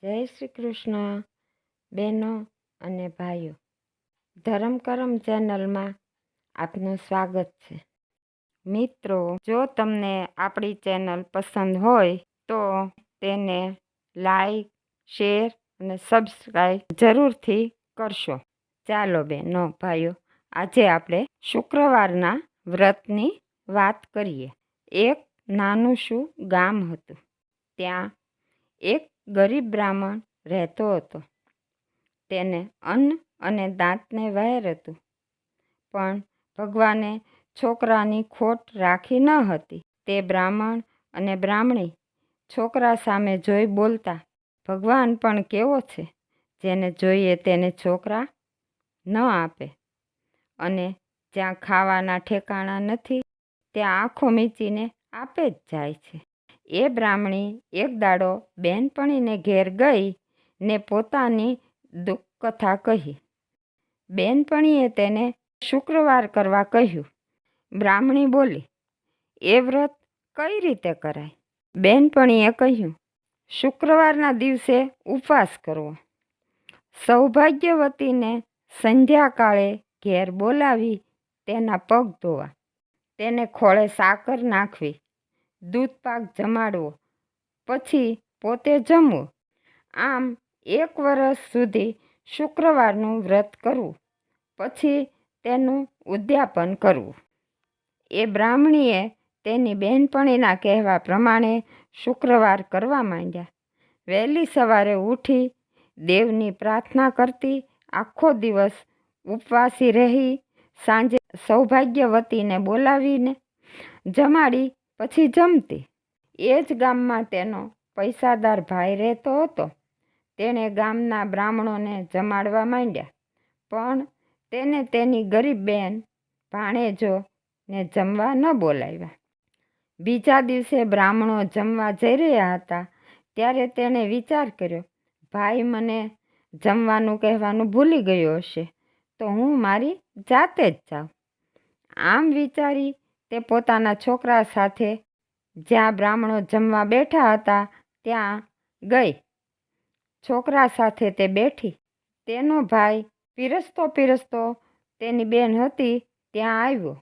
જય શ્રી કૃષ્ણ બહેનો અને ભાઈઓ, ધર્મ કરમ ચેનલમાં આપનું સ્વાગત છે. મિત્રો, જો તમને આપણી ચેનલ પસંદ હોય તો તેને લાઈક, શેર અને સબસ્ક્રાઈબ જરૂરથી કરશો. ચાલો બહેનો ભાઈઓ, આજે આપણે શુક્રવારના વ્રતની વાત કરીએ. એક નાનું શું ગામ હતું. ત્યાં એક ગરીબ બ્રાહ્મણ રહેતો હતો. તેને અન્ન અને દાંતને વહેર હતું, પણ ભગવાને છોકરાની ખોટ રાખી ન હતી. તે બ્રાહ્મણ અને બ્રાહ્મણી છોકરા સામે જોઈ બોલતા, ભગવાન પણ કેવો છે, જેને જોઈએ તેને છોકરા ન આપે, અને જ્યાં ખાવાના ઠેકાણા નથી ત્યાં આંખો મીચીને આપે જ જાય છે. એ બ્રાહ્મણી એક દાડો બેનપણીને ઘેર ગઈ ને પોતાની દુઃખ કથા કહી. બેનપણીએ તેને શુક્રવાર કરવા કહ્યું. બ્રાહ્મણી બોલી, એ વ્રત કઈ રીતે કરાય? બેનપણીએ કહ્યું, શુક્રવારના દિવસે ઉપવાસ કરવો. સૌભાગ્યવતીને સંધ્યાકાળે ઘેર બોલાવી તેના પગ ધોવા, તેને ખોળે સાકર નાખવી, દૂધપાક જમાડવો, પછી પોતે જમવું. આમ 1 વર્ષ સુધી શુક્રવારનું વ્રત કરવું, પછી તેનું ઉદ્યાપન કરવું. એ બ્રાહ્મણીએ તેની બહેનપણીના કહેવા પ્રમાણે શુક્રવાર કરવા માંડ્યા. વહેલી સવારે ઉઠી દેવની પ્રાર્થના કરતી, આખો દિવસ ઉપવાસી રહી, સાંજે સૌભાગ્યવતીને બોલાવીને જમાડી પછી જમતી. એ જ ગામમાં તેનો પૈસાદાર ભાઈ રહેતો હતો. તેણે ગામના બ્રાહ્મણોને જમાડવા માંડ્યા, પણ તેને તેની ગરીબ બહેન ભાણેજો ને જમવા ન બોલાવ્યા. બીજા દિવસે બ્રાહ્મણો જમવા જઈ રહ્યા હતા ત્યારે તેણે વિચાર કર્યો, ભાઈ મને જમવાનું કહેવાનું ભૂલી ગયો હશે, તો હું મારી જાતે જ જાઉં. આમ વિચારી તે પોતાના છોકરા સાથે જ્યાં બ્રાહ્મણો જમવા બેઠા હતા ત્યાં ગઈ. છોકરા સાથે તે બેઠી. તેનો ભાઈ પીરસતો પીરસતો તેની બેન હતી ત્યાં આવ્યો.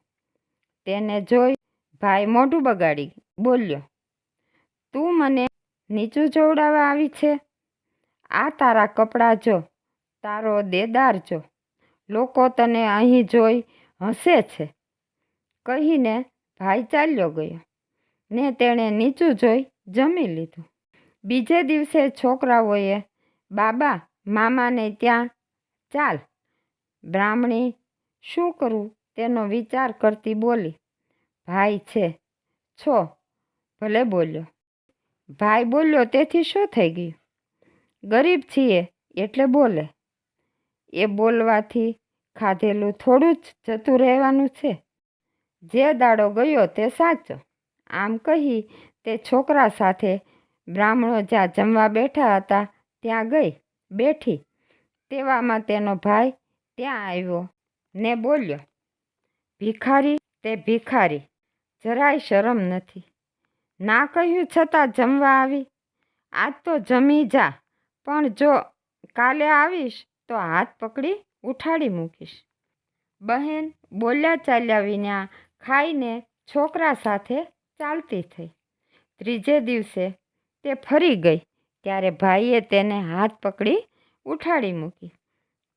તેને જોઈ ભાઈ મોઢું બગાડી બોલ્યો, તું મને નીચું જોવડાવવા આવી છે? આ તારા કપડાં જો, તારો દેદાર જો, લોકો તને અહીં જોઈ હસે છે. કહીને ભાઈ ચાલ્યો ગયો ને તેણે નીચું જોઈ જમી લીધું. બીજે દિવસે છોકરાઓએ, બાબા મામાને ત્યાં ચાલ. બ્રાહ્મણી શું કરું તેનો વિચાર કરતી બોલી, ભાઈ છે છો ભલે બોલ્યો. ભાઈ બોલ્યો તેથી શું થઈ ગયું? ગરીબ છીએ એટલે બોલે. એ બોલવાથી ખાધેલું થોડું જ જતું રહેવાનું છે. જે દાડો ગયો તે સાચો. આમ કહી તે છોકરા સાથે બ્રાહ્મણો જ્યાં જમવા બેઠા હતા ત્યાં ગઈ બેઠી. તેવામાં તેનો ભાઈ ત્યાં આવ્યો ને બોલ્યો, ભિખારી તે ભિખારી, જરાય શરમ નથી. ના કહ્યું છતાં જમવા આવી. આજ તો જમી જા, પણ જો કાલે આવીશ તો હાથ પકડી ઉઠાડી મૂકીશ. બહેન બોલ્યા ચાલ્યા વિના ખાઈને છોકરા સાથે ચાલતી થઈ. ત્રીજે દિવસે તે ફરી ગઈ ત્યારે ભાઈએ તેને હાથ પકડી ઉઠાડી મૂકી.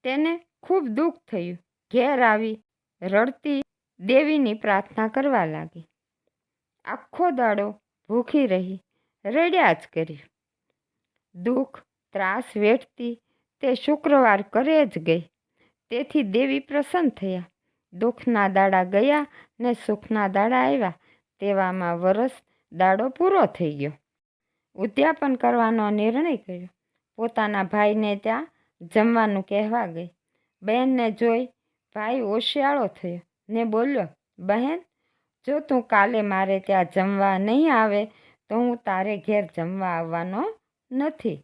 તેને ખૂબ દુઃખ થયું. ઘેર આવી રડતી દેવીની પ્રાર્થના કરવા લાગી. આખો દાડો ભૂખી રહી, રડ્યા જ કરી. દુઃખ ત્રાસ વેઠતી તે શુક્રવાર કરે જ ગઈ. તેથી દેવી પ્રસન્ન થયા. દુઃખના દાડા ગયા ને સુખના દાડા આવ્યા. તેવામાં વરસ દાડો પૂરો થઈ ગયો. ઉદ્યાપન કરવાનો નિર્ણય કર્યો. પોતાના ભાઈને ત્યાં જમવાનું કહેવા ગઈ. બહેનને જોઈ ભાઈ હોશિયાળો થયો ને બોલ્યો, બહેન જો તું કાલે મારે ત્યાં જમવા નહીં આવે તો હું તારે ઘેર જમવા આવવાનો નથી.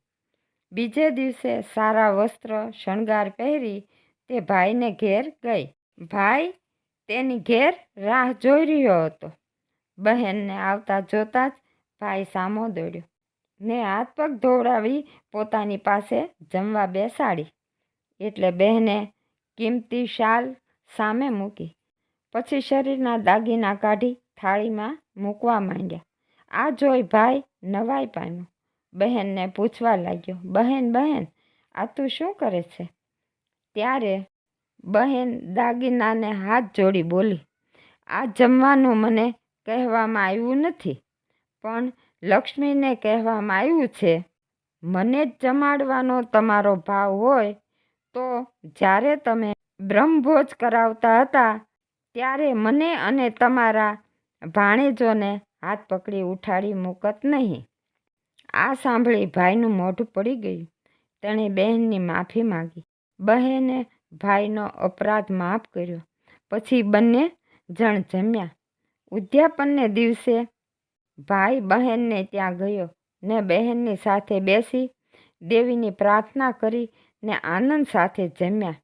બીજે દિવસે સારા વસ્ત્ર શણગાર પહેરી તે ભાઈને ઘેર ગઈ. ભાઈ તેની ઘેર રાહ જોઈ રહ્યો હતો. બહેનને આવતા જોતા જ ભાઈ સામો દોડ્યો. ને હાથ પગ ધોવડાવી પોતાની પાસે જમવા બેસાડી. એટલે બહેને કિંમતી શાલ સામે મૂકી. પછી શરીરના દાગીના કાઢી થાળીમાં મૂકવા માંડ્યા. આ જોઈ ભાઈ નવાઈ પામ્યો. બહેનને પૂછવા લાગ્યો, બહેન બહેન આ તું શું કરે છે? ત્યારે બહેન દાગીનાને હાથ જોડી બોલી, આ જમવાનું મને કહેવામાં આવ્યું નથી, પણ લક્ષ્મીને કહેવામાં આવ્યું છે. મને જ જમાડવાનો તમારો ભાવ હોય તો જ્યારે તમે બ્રહ્મભોજ કરાવતા હતા ત્યારે મને અને તમારા ભાણેજોને હાથ પકડી ઉઠાડી મૂકત નહીં. આ સાંભળી ભાઈનું મોઢું પડી ગયું. તેણે બહેનની માફી માંગી. બહેને ભાઈનો અપરાધ માફ કર્યો. પછી બંને જણ જમ્યા. ઉદ્યાપનને દિવસે ભાઈ બહેનને ત્યાં ગયો ને બહેનની સાથે બેસી દેવીની પ્રાર્થના કરી ને આનંદ સાથે જમ્યા.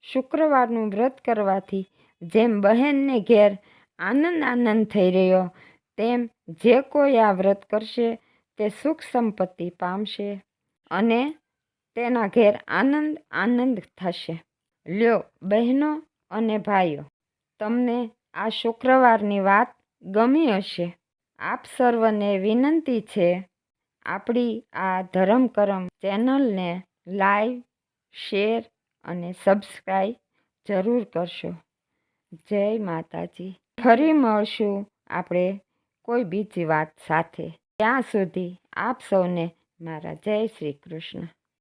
શુક્રવારનું વ્રત કરવાથી જેમ બહેનને ઘેર આનંદ થઈ રહ્યો, તેમ જે કોઈ આ વ્રત કરશે તે સુખ સંપત્તિ પામશે અને તેના ઘેર આનંદ થશે. લ્યો બહેનો અને ભાઈઓ, તમને આ શુક્રવારની વાત ગમી હશે. આપ સર્વને વિનંતી છે, આપણી આ ધર્મ કરમ ચેનલને લાઈક, શેર અને સબસ્ક્રાઈબ જરૂર કરશો. જય માતાજી. ફરી મળશું આપણે કોઈ બીજી વાત સાથે. ત્યાં સુધી આપ સૌને મારા જય શ્રી કૃષ્ણ.